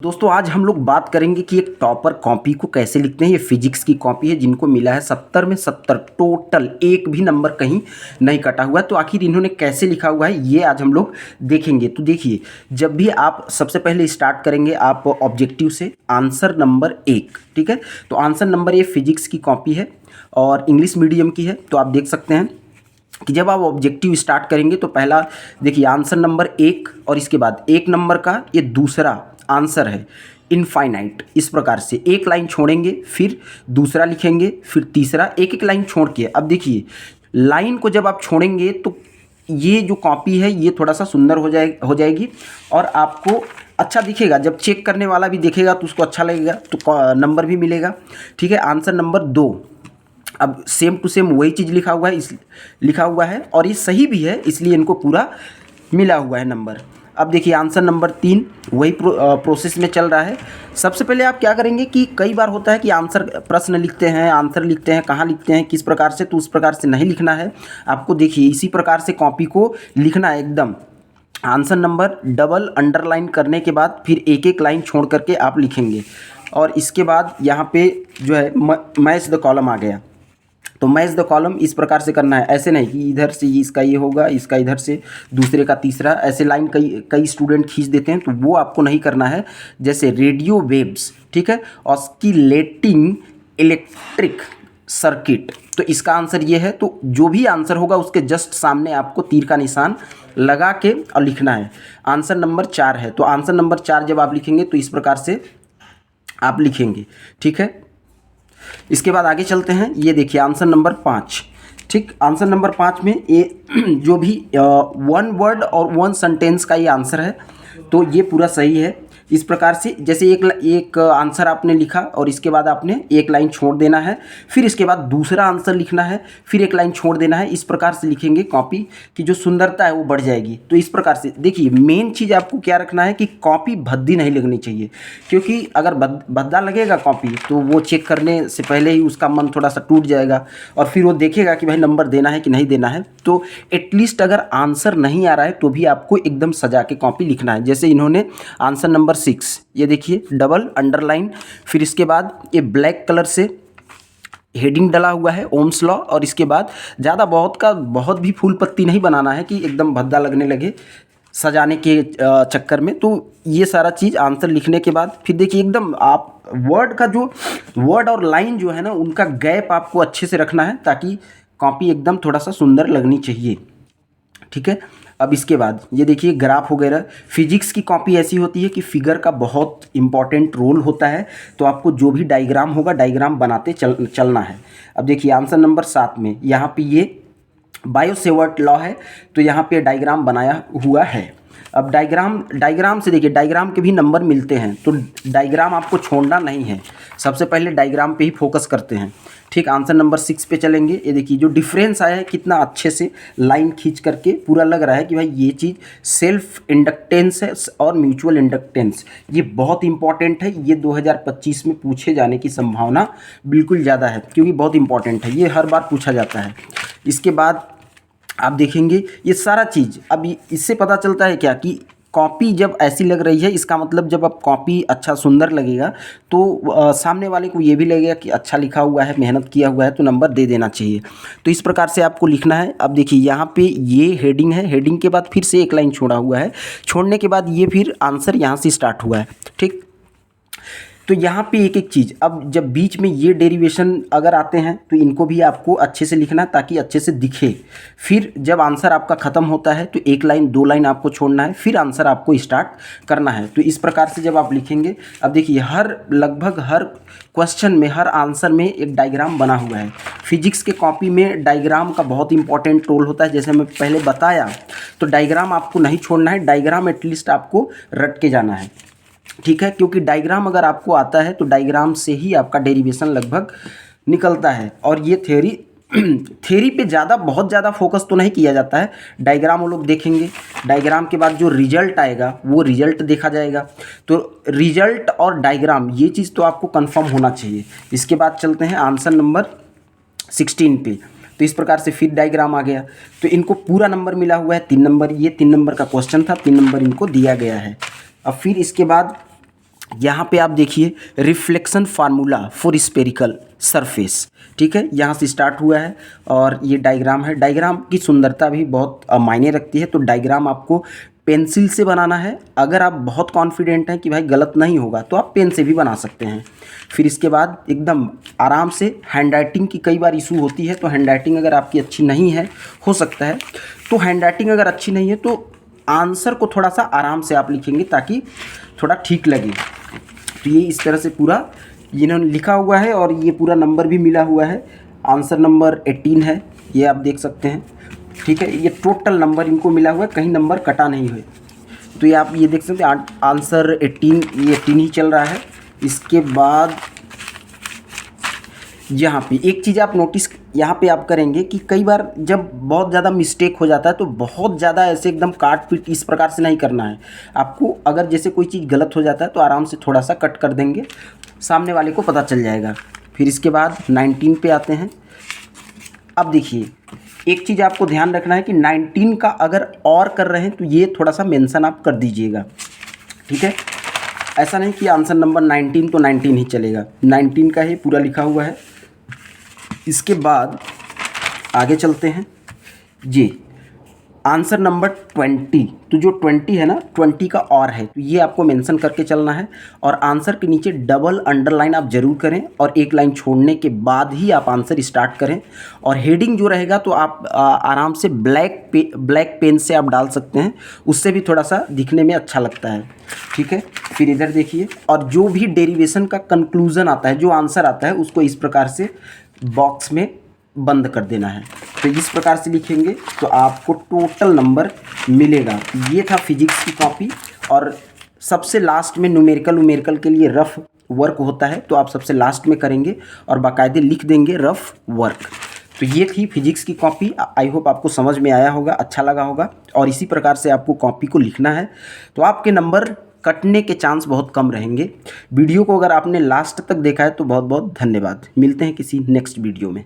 दोस्तों आज हम लोग बात करेंगे कि एक टॉपर कॉपी को कैसे लिखते हैं। ये फिजिक्स की कॉपी है जिनको मिला है 70 में 70, टोटल एक भी नंबर कहीं नहीं कटा हुआ है। तो आखिर इन्होंने कैसे लिखा हुआ है ये आज हम लोग देखेंगे। तो देखिए, जब भी आप सबसे पहले स्टार्ट करेंगे आप ऑब्जेक्टिव से आंसर नंबर 1, ठीक है। तो आंसर नंबर ये फिजिक्स की कॉपी है और इंग्लिश मीडियम की है। तो आप देख सकते हैं कि जब आप ऑब्जेक्टिव स्टार्ट करेंगे तो पहला देखिए आंसर नंबर 1 और इसके बाद 1 नंबर का ये दूसरा आंसर है इनफाइनाइट। इस प्रकार से एक लाइन छोड़ेंगे, फिर दूसरा लिखेंगे, फिर तीसरा, एक एक लाइन छोड़ के। अब देखिए लाइन को जब आप छोड़ेंगे तो ये जो कॉपी है ये थोड़ा सा सुंदर हो जाएगी और आपको अच्छा दिखेगा। जब चेक करने वाला भी देखेगा तो उसको अच्छा लगेगा, तो नंबर भी मिलेगा, ठीक है। आंसर नंबर 2, अब सेम टू सेम वही चीज़ लिखा हुआ है और ये सही भी है, इसलिए इनको पूरा मिला हुआ है नंबर। अब देखिए आंसर नंबर 3 वही प्रोसेस में चल रहा है। सबसे पहले आप क्या करेंगे कि कई बार होता है कि प्रश्न लिखते हैं, आंसर लिखते हैं, कहाँ लिखते हैं, किस प्रकार से, तो उस प्रकार से नहीं लिखना है आपको। देखिए इसी प्रकार से कॉपी को लिखना है एकदम। आंसर नंबर डबल अंडरलाइन करने के बाद फिर एक एक लाइन छोड़ करके आप लिखेंगे और इसके बाद यहाँ पे जो है मैच द कॉलम आ गया। तो मैच द कॉलम इस प्रकार से करना है, ऐसे नहीं कि इधर से इसका ये होगा, इसका इधर से, दूसरे का तीसरा, ऐसे लाइन कई स्टूडेंट खींच देते हैं, तो वो आपको नहीं करना है। जैसे रेडियो वेव्स, ठीक है, ऑस्किलेटिंग इलेक्ट्रिक सर्किट, तो इसका आंसर ये है। तो जो भी आंसर होगा उसके जस्ट सामने आपको तीर का निशान लगा के और लिखना है। आंसर नंबर 4 है, तो आंसर नंबर 4 जब आप लिखेंगे तो इस प्रकार से आप लिखेंगे, ठीक है। इसके बाद आगे चलते हैं। ये देखिए आंसर नंबर 5, ठीक। आंसर नंबर 5 में ये जो भी 1 वर्ड और 1 सेंटेंस का ये आंसर है, तो ये पूरा सही है। इस प्रकार से जैसे एक आंसर आपने लिखा और इसके बाद आपने एक लाइन छोड़ देना है, फिर इसके बाद दूसरा आंसर लिखना है, फिर एक लाइन छोड़ देना है। इस प्रकार से लिखेंगे, कॉपी की जो सुंदरता है वो बढ़ जाएगी। तो इस प्रकार से देखिए मेन चीज़ आपको क्या रखना है कि कॉपी भद्दी नहीं लगनी चाहिए, क्योंकि अगर भद्दा लगेगा कॉपी तो वो चेक करने से पहले ही उसका मन थोड़ा सा टूट जाएगा और फिर वो देखेगा कि भाई नंबर देना है कि नहीं देना है। तो एटलीस्ट अगर आंसर नहीं आ रहा है तो भी आपको एकदम सजा के कॉपी लिखना है। जैसे इन्होंने आंसर नंबर 6, ये देखिए डबल अंडरलाइन, फिर इसके बाद ये ब्लैक कलर से हेडिंग डला हुआ है ओम्स लॉ, और इसके बाद ज़्यादा बहुत भी फूल पत्ती नहीं बनाना है कि एकदम भद्दा लगने लगे सजाने के चक्कर में। तो ये सारा चीज़ आंसर लिखने के बाद फिर देखिए एकदम आप वर्ड और लाइन जो है ना उनका गैप आपको अच्छे से रखना है ताकि कॉपी एकदम थोड़ा सा सुंदर लगनी चाहिए, ठीक है। अब इसके बाद ये देखिए ग्राफ वगैरह, फिजिक्स की कॉपी ऐसी होती है कि फिगर का बहुत इंपॉर्टेंट रोल होता है, तो आपको जो भी डायग्राम होगा डायग्राम बनाते चलना है। अब देखिए आंसर नंबर 7 में यहाँ पे ये बायो-सेवर्ट लॉ है, तो यहाँ पे डायग्राम बनाया हुआ है। अब डायग्राम से देखिए डायग्राम के भी नंबर मिलते हैं, तो डायग्राम आपको छोड़ना नहीं है, सबसे पहले डायग्राम पे ही फोकस करते हैं, ठीक। आंसर नंबर 6 पे चलेंगे। ये देखिए जो डिफरेंस आया है कितना अच्छे से लाइन खींच करके पूरा लग रहा है कि भाई ये चीज़ सेल्फ इंडक्टेंस है और म्यूचुअल इंडक्टेंस, ये बहुत इंपॉर्टेंट है। ये 2025 में पूछे जाने की संभावना बिल्कुल ज़्यादा है क्योंकि बहुत इंपॉर्टेंट है, ये हर बार पूछा जाता है। इसके बाद आप देखेंगे ये सारा चीज़, अब इससे पता चलता है क्या कि कॉपी जब ऐसी लग रही है, इसका मतलब जब आप कॉपी अच्छा सुंदर लगेगा तो सामने वाले को ये भी लगेगा कि अच्छा लिखा हुआ है, मेहनत किया हुआ है, तो नंबर दे देना चाहिए। तो इस प्रकार से आपको लिखना है। अब देखिए यहाँ पे ये हेडिंग है, हेडिंग के बाद फिर से एक लाइन छोड़ा हुआ है, छोड़ने के बाद ये फिर आंसर यहाँ से स्टार्ट हुआ है, ठीक। तो यहाँ पे एक एक चीज़, अब जब बीच में ये डेरिवेशन अगर आते हैं तो इनको भी आपको अच्छे से लिखना है ताकि अच्छे से दिखे। फिर जब आंसर आपका ख़त्म होता है तो एक लाइन 2 लाइन आपको छोड़ना है, फिर आंसर आपको स्टार्ट करना है। तो इस प्रकार से जब आप लिखेंगे, अब देखिए लगभग हर क्वेश्चन में, हर आंसर में एक डायग्राम बना हुआ है। फिजिक्स के कॉपी में डायग्राम का बहुत इंपॉर्टेंट रोल होता है, जैसे मैं पहले बताया। तो डायग्राम आपको नहीं छोड़ना है, डायग्राम एटलीस्ट आपको रट के जाना है, ठीक है, क्योंकि डायग्राम अगर आपको आता है तो डायग्राम से ही आपका डेरिवेशन लगभग निकलता है। और ये थ्योरी पे बहुत ज़्यादा फोकस तो नहीं किया जाता है, डायग्राम वो लोग देखेंगे, डायग्राम के बाद जो रिजल्ट आएगा वो रिजल्ट देखा जाएगा। तो रिजल्ट और डायग्राम ये चीज़ तो आपको कंफर्म होना चाहिए। इसके बाद चलते हैं आंसर नंबर 16 पे। तो इस प्रकार से फिर डायग्राम आ गया, तो इनको पूरा नंबर मिला हुआ है 3 नंबर, ये 3 नंबर का क्वेश्चन था, 3 नंबर इनको दिया गया है। अब फिर इसके बाद यहाँ पे आप देखिए reflection formula for spherical surface, ठीक है, यहाँ से स्टार्ट हुआ है और ये डायग्राम है। डायग्राम की सुंदरता भी बहुत मायने रखती है, तो डायग्राम आपको पेंसिल से बनाना है। अगर आप बहुत कॉन्फिडेंट हैं कि भाई गलत नहीं होगा तो आप पेन से भी बना सकते हैं। फिर इसके बाद एकदम आराम से, हैंड राइटिंग की कई बार इशू होती है, तो हैंड राइटिंग अगर आपकी अच्छी नहीं है, हो सकता है, तो हैंड राइटिंग अगर अच्छी नहीं है तो आंसर को थोड़ा सा आराम से आप लिखेंगे ताकि थोड़ा ठीक लगे। तो ये इस तरह से पूरा इन्होंने लिखा हुआ है और ये पूरा नंबर भी मिला हुआ है। आंसर नंबर 18 है, ये आप देख सकते हैं, ठीक है। ये टोटल नंबर इनको मिला हुआ है, कहीं नंबर कटा नहीं हुए। तो ये आप ये देख सकते हैं आंसर 18, ये 18 ही चल रहा है। इसके बाद यहाँ पे एक चीज़ आप नोटिस यहाँ पे आप करेंगे कि कई बार जब बहुत ज़्यादा मिस्टेक हो जाता है तो बहुत ज़्यादा ऐसे एकदम काट पीट इस प्रकार से नहीं करना है आपको। अगर जैसे कोई चीज़ गलत हो जाता है तो आराम से थोड़ा सा कट कर देंगे, सामने वाले को पता चल जाएगा। फिर इसके बाद 19 पे आते हैं। अब देखिए एक चीज़ आपको ध्यान रखना है कि 19 का अगर और कर रहे हैं तो ये थोड़ा सा मेंशन आप कर दीजिएगा, ठीक है। ऐसा नहीं कि आंसर नंबर 19 तो 19 ही चलेगा, 19 का ही पूरा लिखा हुआ है। इसके बाद आगे चलते हैं जी, आंसर नंबर 20। तो जो 20 है ना, 20 का और है तो ये आपको मेंशन करके चलना है और आंसर के नीचे डबल अंडरलाइन आप ज़रूर करें और एक लाइन छोड़ने के बाद ही आप आंसर स्टार्ट करें। और हेडिंग जो रहेगा तो आप आराम से ब्लैक पेन से आप डाल सकते हैं, उससे भी थोड़ा सा दिखने में अच्छा लगता है, ठीक है। फिर इधर देखिए, और जो भी डेरिवेशन का कंक्लूज़न आता है, जो आंसर आता है, उसको इस प्रकार से बॉक्स में बंद कर देना है। तो इस प्रकार से लिखेंगे तो आपको टोटल नंबर मिलेगा। ये था फिजिक्स की कॉपी। और सबसे लास्ट में न्यूमेरिकल के लिए रफ वर्क होता है, तो आप सबसे लास्ट में करेंगे और बाकायदे लिख देंगे रफ वर्क। तो ये थी फिजिक्स की कॉपी। आई होप आपको समझ में आया होगा, अच्छा लगा होगा। और इसी प्रकार से आपको कॉपी को लिखना है तो आपके नंबर कटने के चांस बहुत कम रहेंगे। वीडियो को अगर आपने लास्ट तक देखा है तो बहुत बहुत धन्यवाद। मिलते हैं किसी नेक्स्ट वीडियो में।